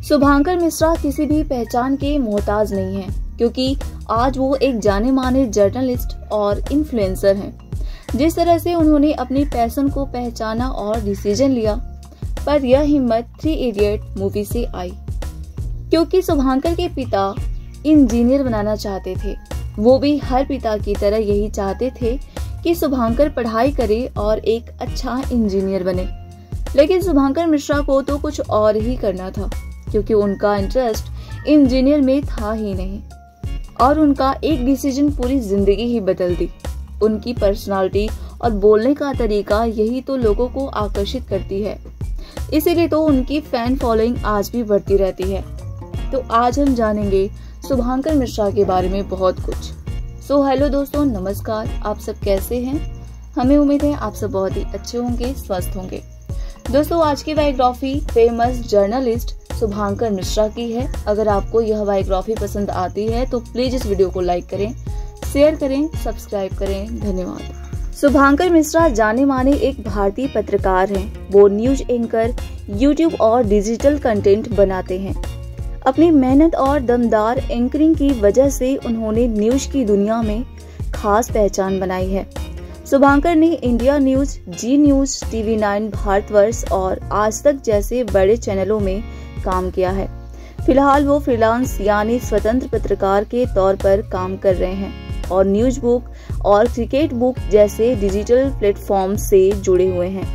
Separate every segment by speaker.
Speaker 1: शुभांकर मिश्रा किसी भी पहचान के मोहताज नहीं है, क्योंकि आज वो एक जाने माने जर्नलिस्ट और इन्फ्लुएंसर हैं। जिस तरह से उन्होंने अपने पैशन को पहचाना और डिसीजन लिया, पर यह हिम्मत 3 इडियट मूवी से आई, क्योंकि शुभांकर के पिता इंजीनियर बनाना चाहते थे। वो भी हर पिता की तरह यही चाहते थे कि शुभांकर पढ़ाई करे और एक अच्छा इंजीनियर बने। लेकिन शुभांकर मिश्रा को तो कुछ और ही करना था, क्योंकि उनका इंटरेस्ट इंजीनियर में था ही नहीं, और उनका एक डिसीजन पूरी जिंदगी ही बदल दी। उनकी पर्सनालिटी और बोलने का तरीका यही तो लोगों को आकर्षित करती है, इसीलिए तो उनकी फैन फॉलोइंग आज भी बढ़ती रहती है। तो आज हम जानेंगे शुभांकर मिश्रा के बारे में बहुत कुछ। हेलो दोस्तों, नमस्कार। आप सब कैसे हैं? हमें उम्मीद है आप सब बहुत ही अच्छे होंगे, स्वस्थ होंगे। दोस्तों, आज की biography famous journalist Shubhankar Mishra की है। अगर आपको यह बायोग्राफी पसंद आती है तो प्लीज इस वीडियो को लाइक करें, शेयर करें, सब्सक्राइब करें। धन्यवाद। शुभांकर मिश्रा जाने माने एक भारतीय पत्रकार हैं। वो न्यूज एंकर, यूट्यूब और डिजिटल कंटेंट बनाते हैं। अपनी मेहनत और दमदार एंकरिंग की वजह से उन्होंने न्यूज की दुनिया में खास पहचान बनाई है। शुभांकर ने इंडिया न्यूज, जी न्यूज, TV9, भारतवर्ष और आज तक जैसे बड़े चैनलों में काम किया है। फिलहाल वो फ्रीलांस यानी स्वतंत्र पत्रकार के तौर पर काम कर रहे हैं और न्यूज बुक और क्रिकेट बुक जैसे डिजिटल प्लेटफॉर्म से जुड़े हुए हैं।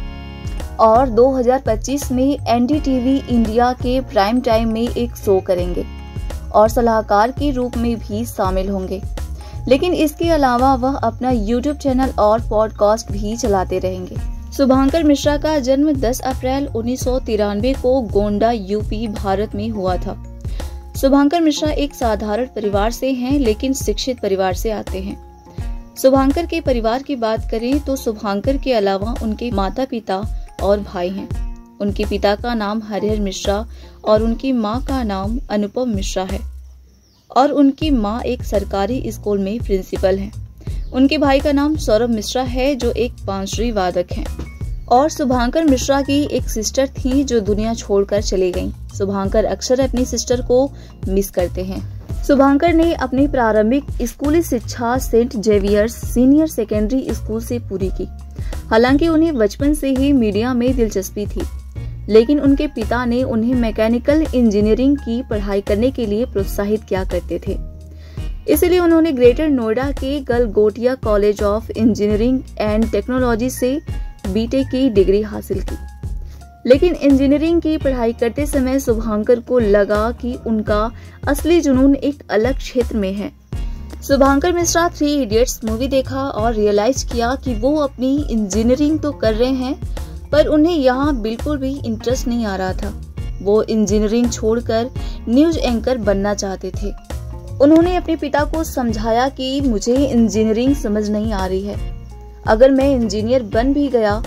Speaker 1: और 2025 में NDTV इंडिया के प्राइम टाइम में एक शो करेंगे और सलाहकार के रूप में भी शामिल होंगे। लेकिन इसके अलावा वह अपना YouTube चैनल और पॉडकास्ट भी चलाते रहेंगे। शुभांकर मिश्रा का जन्म 10 अप्रैल 1993 को गोंडा, यूपी, भारत में हुआ था। शुभांकर मिश्रा एक साधारण परिवार से हैं, लेकिन शिक्षित परिवार से आते हैं। शुभांकर के परिवार की बात करें तो शुभांकर के अलावा उनके माता पिता और भाई हैं। उनके पिता का नाम हरिहर मिश्रा और उनकी मां का नाम अनुपम मिश्रा है, और उनकी मां एक सरकारी स्कूल में प्रिंसिपल हैं। उनके भाई का नाम सौरभ मिश्रा है, जो एक बांसुरी वादक हैं। और शुभांकर मिश्रा की एक सिस्टर थी जो दुनिया छोड़कर चली गईं। शुभांकर अक्सर अपनी सिस्टर को मिस करते हैं। शुभांकर ने अपनी प्रारंभिक स्कूली शिक्षा Saint Xavier's senior secondary school से पूरी की। हालांकि उन्हें बचपन से ही मीडिया में दिलचस्पी थी, लेकिन उनके पिता ने उन्हें मैकेनिकल इंजीनियरिंग की पढ़ाई करने के लिए प्रोत्साहित किया करते थे। इसलिए उन्होंने ग्रेटर नोएडा के Galgotia college of engineering and technology से BTech की डिग्री हासिल की। लेकिन इंजीनियरिंग की पढ़ाई करते समय शुभांकर को लगा कि उनका असली जुनून एक अलग क्षेत्र में है। शुभांकर मिश्रा 3 इडियट्स मूवी देखा और रियलाइज किया कि वो अपनी इंजीनियरिंग तो कर रहे हैं, पर उन्हें यहाँ बिल्कुल भी इंटरेस्ट नहीं आ रहा था। वो इंजीनियरिंग छोड़कर न्यूज एंकर बनना चाहते थे। उन्होंने अपने पिता को समझाया कि मुझे इंजीनियरिंग समझ नहीं आ रही है। अगर मैं इंजीनियर बन भी गया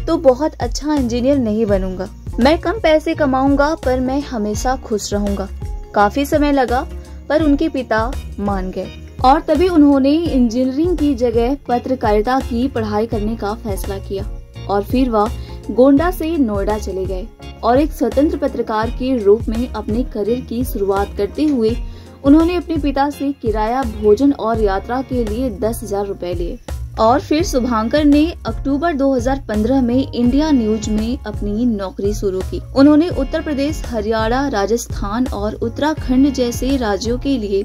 Speaker 1: तो बहुत अच्छा इंजीनियर नहीं बनूंगा। मैं कम पैसे कमाऊंगा, पर मैं हमेशा खुश रहूंगा। काफी समय लगा, पर उनके पिता मान गए और तभी उन्होंने इंजीनियरिंग की जगह पत्रकारिता की पढ़ाई करने का फैसला किया। और फिर वह गोंडा से नोएडा चले गए और एक स्वतंत्र पत्रकार के रूप में अपने करियर की शुरुआत करते हुए उन्होंने अपने पिता से किराया, भोजन और यात्रा के लिए 10,000 रुपए लिए। और फिर शुभांकर ने अक्टूबर 2015 में इंडिया न्यूज में अपनी नौकरी शुरू की। उन्होंने उत्तर प्रदेश, हरियाणा, राजस्थान और उत्तराखंड जैसे राज्यों के लिए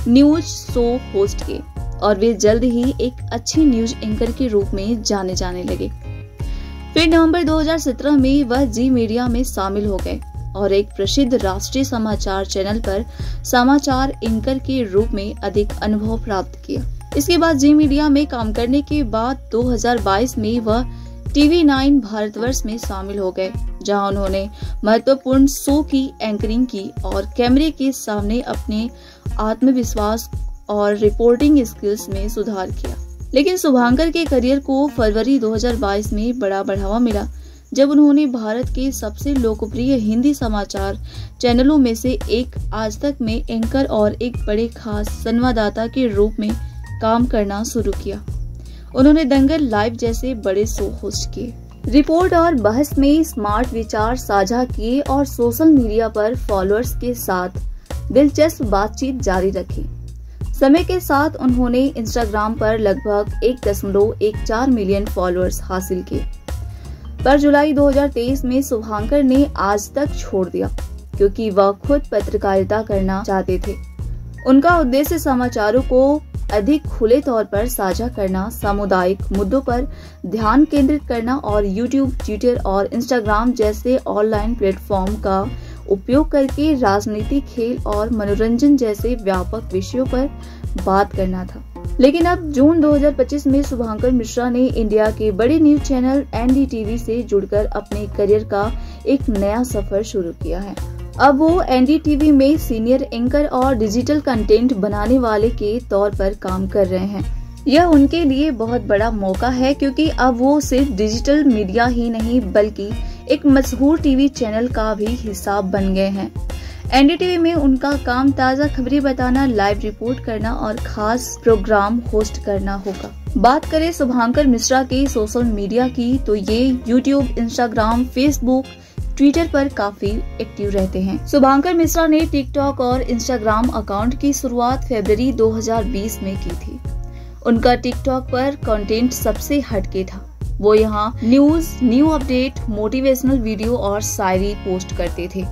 Speaker 1: न्यूज शो होस्ट किए और वे जल्द ही एक अच्छी न्यूज एंकर के रूप में जाने लगे। फिर नवंबर 2017 में वह जी मीडिया में शामिल हो गए और एक प्रसिद्ध राष्ट्रीय समाचार चैनल पर समाचार एंकर के रूप में अधिक अनुभव प्राप्त किया। इसके बाद जी मीडिया में काम करने के बाद 2022 में वह TV9 भारतवर्ष में शामिल हो गए, जहां उन्होंने महत्वपूर्ण शो की एंकरिंग की और कैमरे के सामने अपने आत्मविश्वास और रिपोर्टिंग स्किल्स में सुधार किया। लेकिन शुभांकर के करियर को फरवरी 2022 में बड़ा बढ़ावा मिला, जब उन्होंने भारत के सबसे लोकप्रिय हिंदी समाचार चैनलों में से एक आज तक में एंकर और एक बड़े खास संवाददाता के रूप में काम करना शुरू किया। उन्होंने दंगल लाइव जैसे बड़े शो होस्ट किए रिपोर्ट और बहस में स्मार्ट विचार साझा किए और सोशल मीडिया पर फॉलोअर्स के साथ दिलचस्प बातचीत जारी रखी। समय के साथ उन्होंने इंस्टाग्राम पर लगभग 1.14 मिलियन फॉलोअर्स हासिल किए। पर जुलाई 2023 में शुभांकर ने आज तक छोड़ दिया क्योंकि वह खुद पत्रकारिता करना चाहते थे। उनका उद्देश्य समाचारों को अधिक खुले तौर पर साझा करना, सामुदायिक मुद्दों पर ध्यान केंद्रित करना और यूट्यूब, ट्विटर और इंस्टाग्राम जैसे ऑनलाइन प्लेटफॉर्म का उपयोग करके राजनीति, खेल और मनोरंजन जैसे व्यापक विषयों पर बात करना था। लेकिन अब जून 2025 में शुभांकर मिश्रा ने इंडिया के बड़े न्यूज चैनल एनडीटीवी से जुड़कर अपने करियर का एक नया सफर शुरू किया है। अब वो एनडीटीवी में सीनियर एंकर और डिजिटल कंटेंट बनाने वाले के तौर पर काम कर रहे हैं। यह उनके लिए बहुत बड़ा मौका है क्योंकि अब वो सिर्फ डिजिटल मीडिया ही नहीं बल्कि एक मशहूर टीवी चैनल का भी हिस्सा बन गए हैं। एनडीटीवी में उनका काम ताज़ा खबरें बताना, लाइव रिपोर्ट करना और खास प्रोग्राम होस्ट करना होगा। बात करें शुभांकर मिश्रा के सोशल मीडिया की तो ये यूट्यूब, इंस्टाग्राम, फेसबुक, ट्विटर पर काफी एक्टिव रहते हैं। शुभांकर मिश्रा ने टिकटॉक और इंस्टाग्राम अकाउंट की शुरुआत फरवरी 2020 में की थी। उनका टिकटॉक पर कंटेंट सबसे हटके था। वो यहाँ news, new update, motivational video और शायरी पोस्ट करते थे।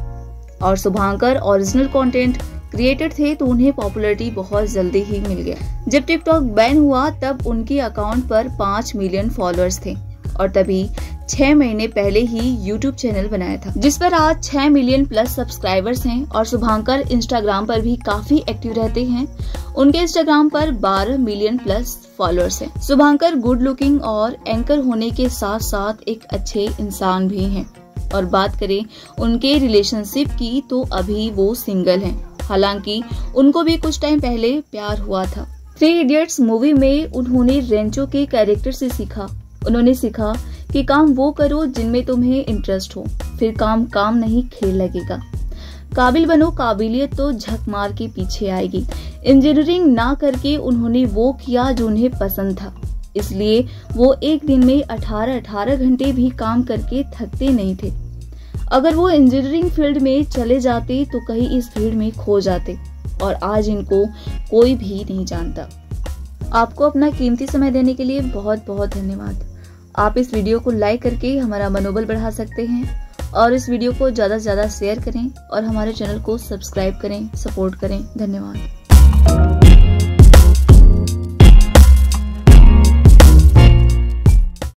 Speaker 1: और शुभांकर ओरिजिनल कंटेंट क्रिएटर थे तो उन्हें पॉपुलैरिटी बहुत जल्दी ही मिल गया। जब टिकटॉक बैन हुआ तब उनके अकाउंट पर 5 मिलियन फॉलोअर्स थे और तभी 6 महीने पहले ही यूट्यूब चैनल बनाया था जिस पर आज 6 मिलियन प्लस सब्सक्राइबर्स हैं। और शुभांकर इंस्टाग्राम पर भी काफी एक्टिव रहते हैं। उनके इंस्टाग्राम पर 12 मिलियन प्लस फॉलोअर्स हैं। शुभांकर गुड लुकिंग और एंकर होने के साथ साथ एक अच्छे इंसान भी हैं। और बात करें उनके रिलेशनशिप की तो अभी वो सिंगल हैं। हालांकि उनको भी कुछ टाइम पहले प्यार हुआ था। 3 इडियट्स मूवी में उन्होंने रेंचो के कैरेक्टर से सीखा। उन्होंने सीखा कि काम वो करो जिनमें तुम्हें इंटरेस्ट हो, फिर काम काम नहीं खेल लगेगा। काबिल बनो, काबिलियत तो झक मार के पीछे आएगी। इंजीनियरिंग ना करके उन्होंने वो किया जो उन्हें पसंद था, इसलिए वो एक दिन में 18 घंटे भी काम करके थकते नहीं थे। अगर वो इंजीनियरिंग फील्ड में चले जाते तो कहीं इस भीड़ में खो जाते और आज इनको कोई भी नहीं जानता। आपको अपना कीमती समय देने के लिए बहुत बहुत धन्यवाद। आप इस वीडियो को लाइक करके हमारा मनोबल बढ़ा सकते हैं और इस वीडियो को ज्यादा से ज्यादा शेयर करें और हमारे चैनल को सब्सक्राइब करें, सपोर्ट करें। धन्यवाद।